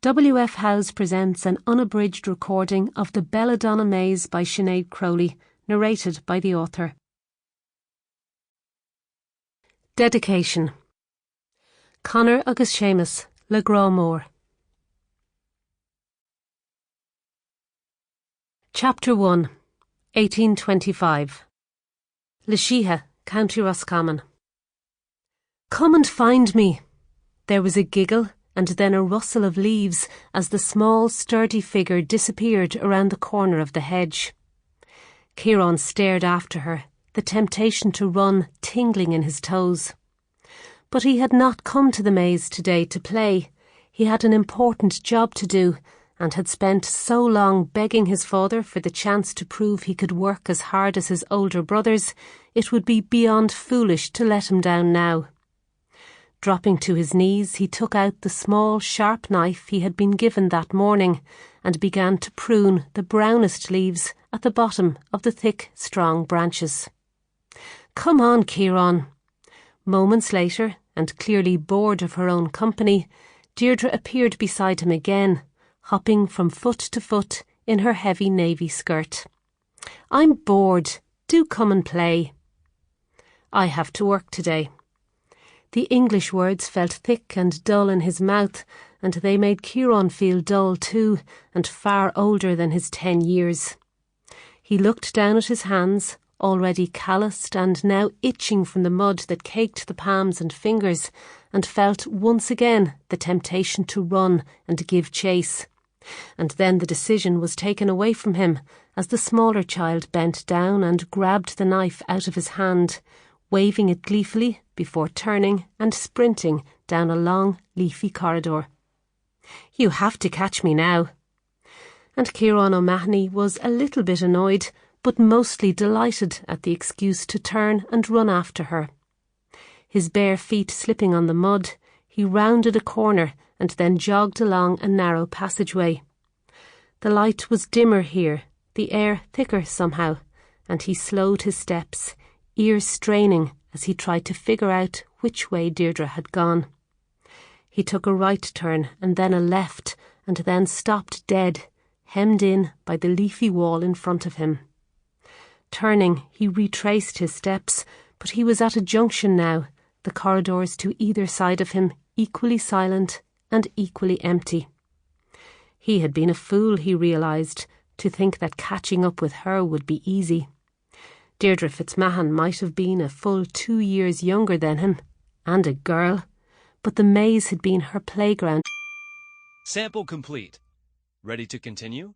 W.F. Howes presents an unabridged recording of the Belladonna maze by Sinead Crowley, narrated by the author. Dedication. Conor agus Seamus, le Grá Mór. Chapter 1, 1825. Le Sheeha, County Roscommon. Come and find me. There was a giggle and then a rustle of leaves as the small, sturdy figure disappeared around the corner of the hedge. Ciarán stared after her, the temptation to run tingling in his toes. But he had not come to the maze today to play. He had an important job to do, and had spent so long begging his father for the chance to prove he could work as hard as his older brothers, it would be beyond foolish to let him down now. Dropping to his knees, he took out the small, sharp knife he had been given that morning and began to prune the brownest leaves at the bottom of the thick, strong branches. "Come on, Ciarán." Moments later, and clearly bored of her own company, Deirdre appeared beside him again, hopping from foot to foot in her heavy navy skirt. "I'm bored. Do come and play." "I have to work today." The English words felt thick and dull in his mouth, and they made Ciarán feel dull too, and far older than his 10 years. He looked down at his hands, already calloused and now itching from the mud that caked the palms and fingers, and felt once again the temptation to run and give chase. And then the decision was taken away from him as the smaller child bent down and grabbed the knife out of his hand, waving it gleefully before turning and sprinting down a long, leafy corridor. "You have to catch me now." And Ciarán O'Mahony was a little bit annoyed, but mostly delighted at the excuse to turn and run after her. His bare feet slipping on the mud, he rounded a corner and then jogged along a narrow passageway. The light was dimmer here, the air thicker somehow, and he slowed his steps, ears straining as he tried to figure out which way Deirdre had gone. He took a right turn and then a left, and then stopped dead, hemmed in by the leafy wall in front of him. Turning, he retraced his steps, but he was at a junction now, the corridors to either side of him equally silent and equally empty. He had been a fool, he realised, to think that catching up with her would be easy. Deirdre Fitzmahan might have been a full 2 years younger than him, and a girl, but the maze had been her playground. Sample complete. Ready to continue?